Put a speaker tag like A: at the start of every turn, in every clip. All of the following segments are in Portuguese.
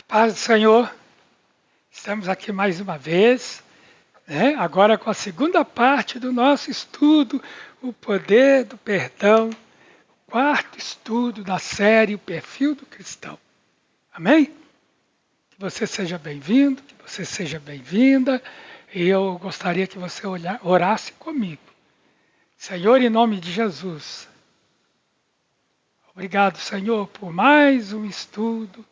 A: Paz do Senhor, estamos aqui mais uma vez, né? Agora com a segunda parte do nosso estudo, o poder do perdão, quarto estudo da série O Perfil do Cristão. Amém? Que você seja bem-vindo, que você seja bem-vinda, e eu gostaria que você orasse comigo. Senhor, em nome de Jesus, obrigado, Senhor, por mais um estudo.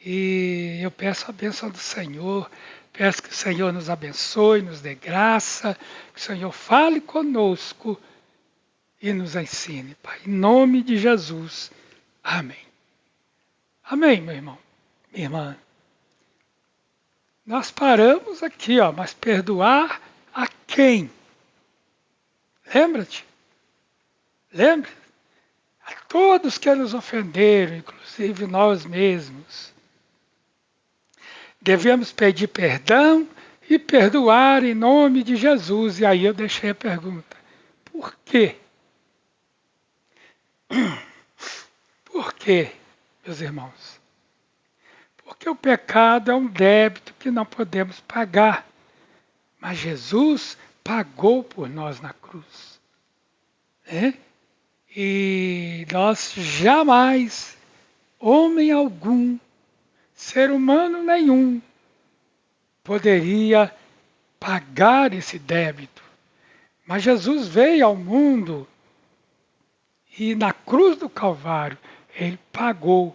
A: E eu peço a bênção do Senhor, peço que o Senhor nos abençoe, nos dê graça, que o Senhor fale conosco e nos ensine, Pai. Em nome de Jesus. Amém. Amém, meu irmão, minha irmã. Nós paramos aqui, mas perdoar a quem? Lembra-te? Lembra? A todos que nos ofenderam, inclusive nós mesmos. Devemos pedir perdão e perdoar em nome de Jesus. E aí eu deixei a pergunta: por quê? Por quê, meus irmãos? Porque o pecado é um débito que não podemos pagar. Mas Jesus pagou por nós na cruz. Né? E nós jamais, homem algum, ser humano nenhum, poderia pagar esse débito. Mas Jesus veio ao mundo e na cruz do Calvário ele pagou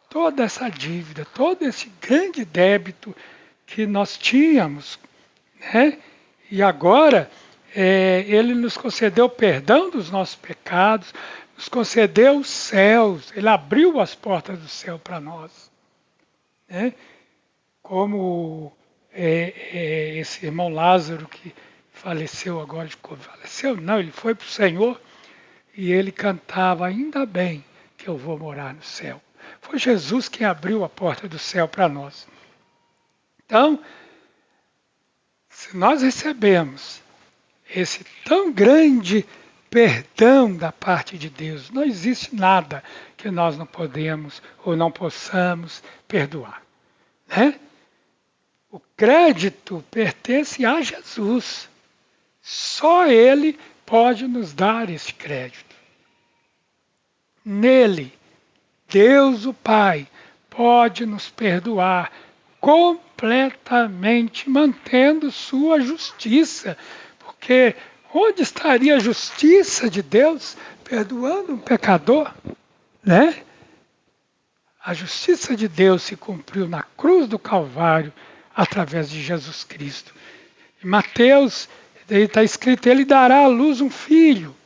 A: toda essa dívida, todo esse grande débito que nós tínhamos, né? E agora ele nos concedeu o perdão dos nossos pecados, nos concedeu os céus, ele abriu as portas do céu para nós, né? Como esse irmão Lázaro que faleceu agora de Covid. Faleceu? Não, ele foi para o Senhor e ele cantava: ainda bem que eu vou morar no céu. Foi Jesus quem abriu a porta do céu para nós. Então, se nós recebemos esse tão grande perdão da parte de Deus, não existe nada que nós não podemos ou não possamos perdoar, né? O crédito pertence a Jesus. Só Ele pode nos dar esse crédito. Nele, Deus o Pai pode nos perdoar completamente, mantendo sua justiça. Porque onde estaria a justiça de Deus perdoando um pecador? Né? A justiça de Deus se cumpriu na cruz do Calvário através de Jesus Cristo. Em Mateus está escrito: ele dará à luz um filho.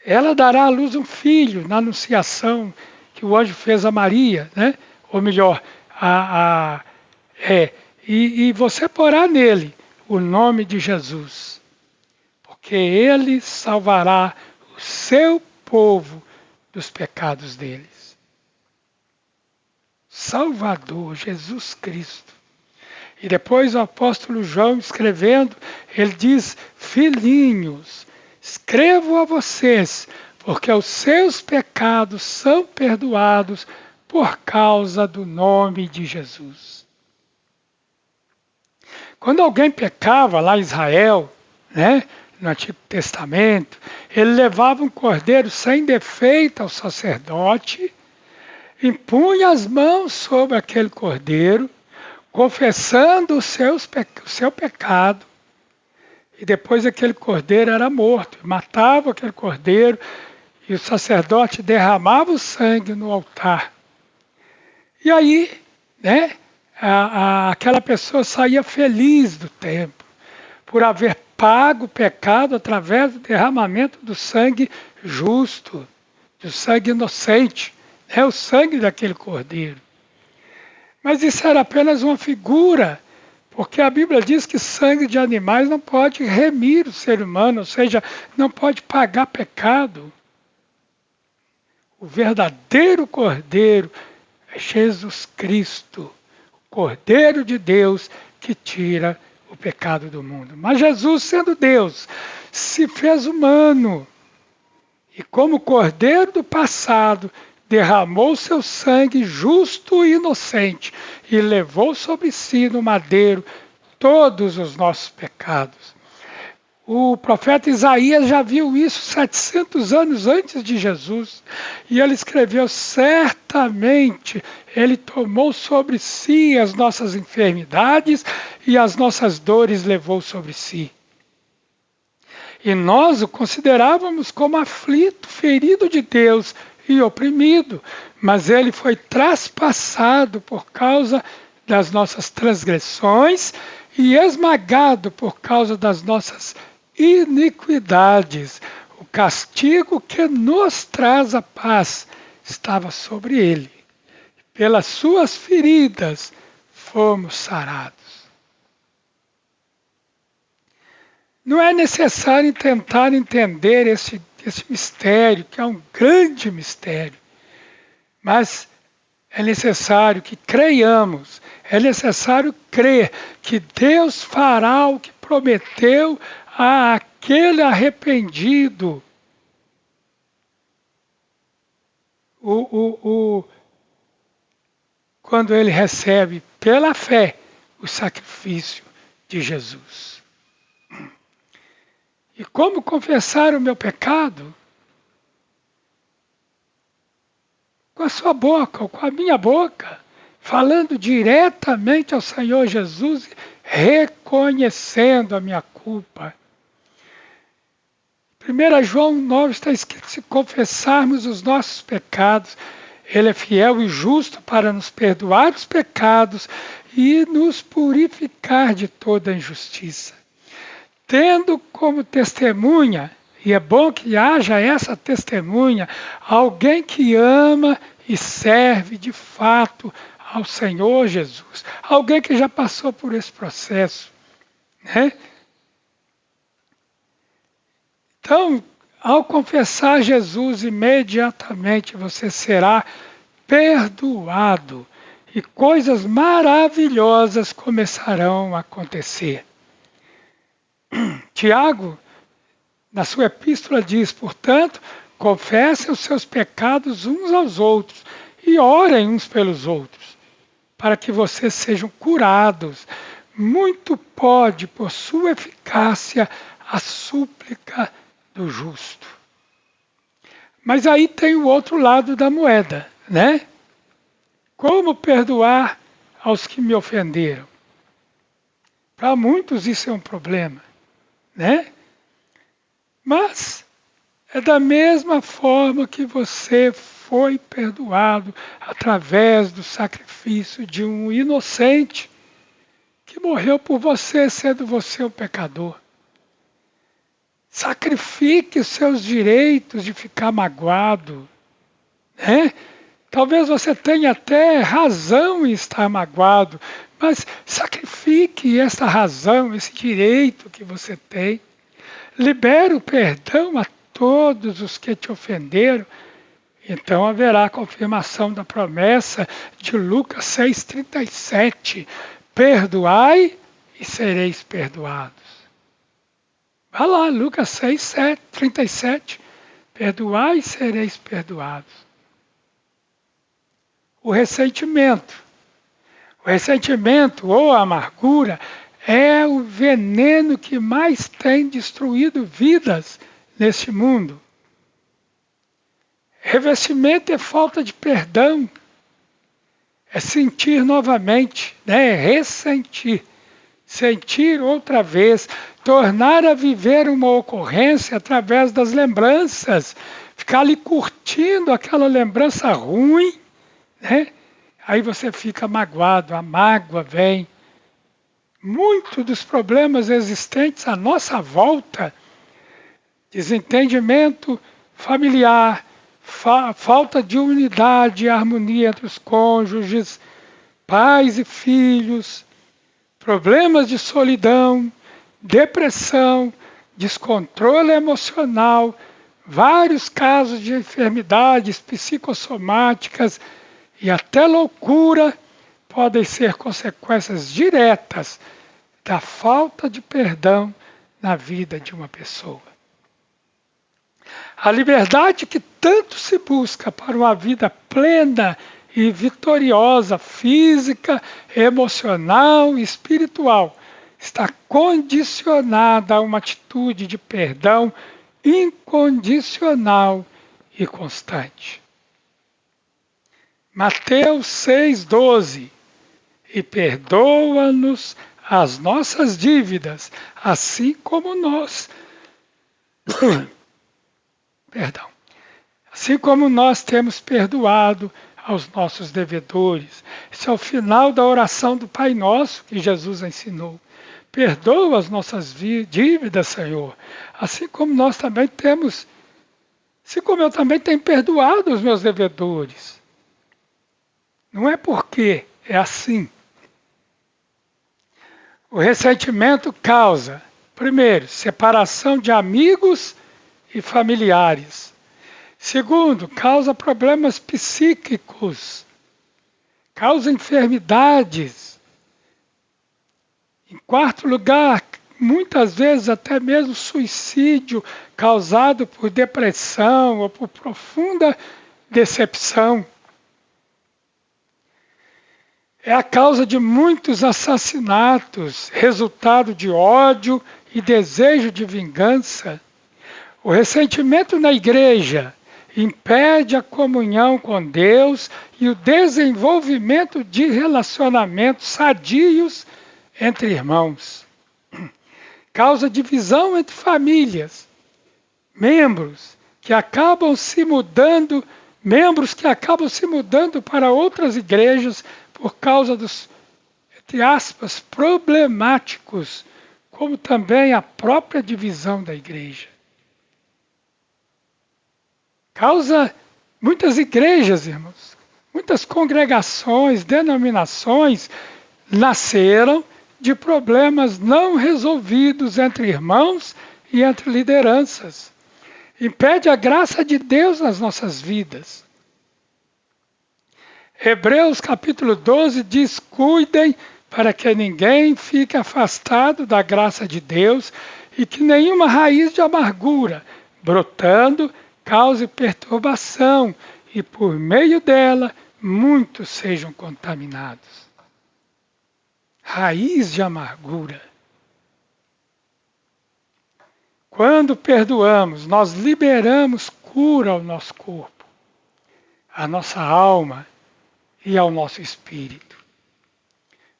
A: Ela dará à luz um filho na anunciação que o anjo fez a Maria, né? Ou melhor, e você porá nele o nome de Jesus, porque ele salvará o seu povo dos pecados deles. Salvador, Jesus Cristo. E depois o apóstolo João escrevendo, ele diz: filhinhos, escrevo a vocês, porque os seus pecados são perdoados por causa do nome de Jesus. Quando alguém pecava lá em Israel, né, no Antigo Testamento, ele levava um cordeiro sem defeito ao sacerdote, impunha as mãos sobre aquele cordeiro, confessando o seu pecado, e depois aquele cordeiro era morto. Matava aquele cordeiro e o sacerdote derramava o sangue no altar. E aí, né, aquela pessoa saía feliz do templo por haver pago o pecado através do derramamento do sangue justo, do sangue inocente, né, o sangue daquele cordeiro. Mas isso era apenas uma figura, porque a Bíblia diz que sangue de animais não pode remir o ser humano, ou seja, não pode pagar pecado. O verdadeiro Cordeiro é Jesus Cristo, o Cordeiro de Deus que tira o pecado do mundo. Mas Jesus, sendo Deus, se fez humano. E como Cordeiro do passado, derramou seu sangue justo e inocente e levou sobre si no madeiro todos os nossos pecados. O profeta Isaías já viu isso 700 anos antes de Jesus. E ele escreveu: certamente ele tomou sobre si as nossas enfermidades e as nossas dores levou sobre si. E nós o considerávamos como aflito, ferido de Deus e oprimido. Mas ele foi traspassado por causa das nossas transgressões e esmagado por causa das nossas iniquidades. O castigo que nos traz a paz estava sobre ele. Pelas suas feridas fomos sarados. Não é necessário tentar entender esse mistério, que é um grande mistério, mas é necessário que creiamos, é necessário crer que Deus fará o que prometeu àquele arrependido. Quando ele recebe pela fé o sacrifício de Jesus. E como confessar o meu pecado? Com a sua boca, ou com a minha boca, falando diretamente ao Senhor Jesus, reconhecendo a minha culpa. 1 João 9 está escrito: se confessarmos os nossos pecados, Ele é fiel e justo para nos perdoar os pecados e nos purificar de toda injustiça. Tendo como testemunha, e é bom que haja essa testemunha, alguém que ama e serve de fato ao Senhor Jesus. Alguém que já passou por esse processo, né? Então, ao confessar Jesus, imediatamente você será perdoado e coisas maravilhosas começarão a acontecer. Tiago, na sua epístola, diz: portanto, confessem os seus pecados uns aos outros e orem uns pelos outros, para que vocês sejam curados. Muito pode, por sua eficácia, a súplica do justo. Mas aí tem o outro lado da moeda, né? Como perdoar aos que me ofenderam? Para muitos isso é um problema, né? Mas é da mesma forma que você foi perdoado através do sacrifício de um inocente que morreu por você, sendo você um pecador. Sacrifique os seus direitos de ficar magoado, né? Talvez você tenha até razão em estar magoado, mas sacrifique essa razão, esse direito que você tem. Libere o perdão a todos os que te ofenderam. Então haverá a confirmação da promessa de Lucas 6,37. Perdoai e sereis perdoados. Vá lá, Lucas 6,37. Perdoai e sereis perdoados. O ressentimento. O ressentimento ou a amargura é o veneno que mais tem destruído vidas neste mundo. Revestimento é falta de perdão. É sentir novamente, né? É ressentir. Sentir outra vez. Tornar a viver uma ocorrência através das lembranças. Ficar ali curtindo aquela lembrança ruim, né? Aí você fica magoado, a mágoa vem. Muitos dos problemas existentes à nossa volta, desentendimento familiar, falta de unidade e harmonia entre os cônjuges, pais e filhos, problemas de solidão, depressão, descontrole emocional, vários casos de enfermidades psicossomáticas e até loucura podem ser consequências diretas da falta de perdão na vida de uma pessoa. A liberdade que tanto se busca para uma vida plena e vitoriosa, física, emocional e espiritual, está condicionada a uma atitude de perdão incondicional e constante. Mateus 6,12. E perdoa-nos as nossas dívidas, assim como nós. Perdão. Assim como nós temos perdoado aos nossos devedores. Esse é o final da oração do Pai Nosso que Jesus ensinou. Perdoa as nossas dívidas, Senhor, assim como nós também temos, assim como eu também tenho perdoado os meus devedores. Não é porque, é assim. O ressentimento causa, primeiro, separação de amigos e familiares. Segundo, causa problemas psíquicos, causa enfermidades. Em quarto lugar, muitas vezes até mesmo suicídio causado por depressão ou por profunda decepção. É a causa de muitos assassinatos, resultado de ódio e desejo de vingança. O ressentimento na igreja impede a comunhão com Deus e o desenvolvimento de relacionamentos sadios entre irmãos. Causa divisão entre famílias, membros que acabam se mudando para outras igrejas por causa dos, entre aspas, problemáticos, como também a própria divisão da igreja. Causa muitas igrejas, irmãos, muitas congregações, denominações nasceram de problemas não resolvidos entre irmãos e entre lideranças. Impede a graça de Deus nas nossas vidas. Hebreus capítulo 12 diz: cuidem para que ninguém fique afastado da graça de Deus e que nenhuma raiz de amargura, brotando, cause perturbação e por meio dela muitos sejam contaminados. Raiz de amargura. Quando perdoamos, nós liberamos cura ao nosso corpo, à nossa alma e ao nosso espírito.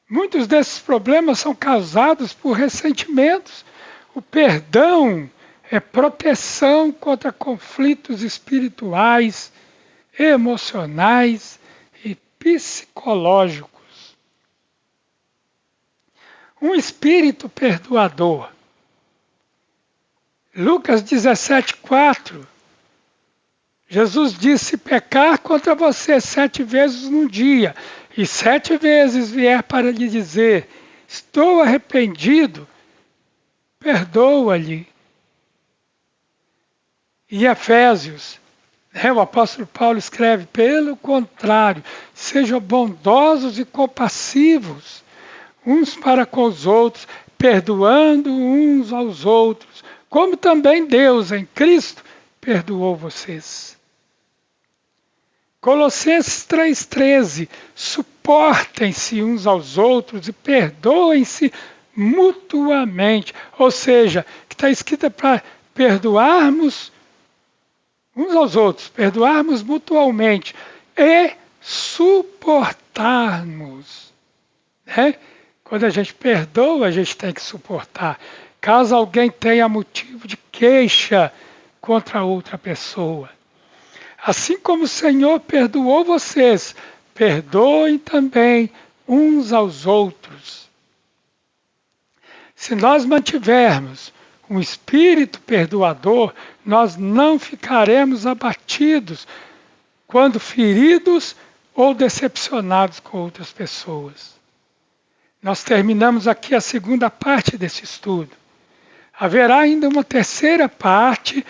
A: Muitos desses problemas são causados por ressentimentos. O perdão é proteção contra conflitos espirituais, emocionais e psicológicos. Um espírito perdoador. Lucas 17,4. Jesus disse: se pecar contra você 7 vezes num dia, e 7 vezes vier para lhe dizer, estou arrependido, perdoa-lhe. Em Efésios, o apóstolo Paulo escreve: pelo contrário, sejam bondosos e compassivos, uns para com os outros, perdoando uns aos outros, como também Deus em Cristo perdoou vocês. Colossenses 3,13, suportem-se uns aos outros e perdoem-se mutuamente. Ou seja, que está escrito para perdoarmos uns aos outros, perdoarmos mutualmente e suportarmos. Né? Quando a gente perdoa, a gente tem que suportar. Caso alguém tenha motivo de queixa contra outra pessoa. Assim como o Senhor perdoou vocês, perdoem também uns aos outros. Se nós mantivermos um espírito perdoador, nós não ficaremos abatidos quando feridos ou decepcionados com outras pessoas. Nós terminamos aqui a segunda parte desse estudo. Haverá ainda uma terceira parte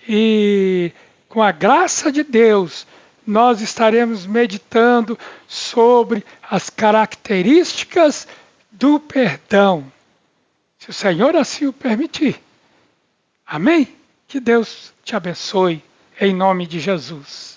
A: e, com a graça de Deus, nós estaremos meditando sobre as características do perdão, se o Senhor assim o permitir. Amém? Que Deus te abençoe, em nome de Jesus.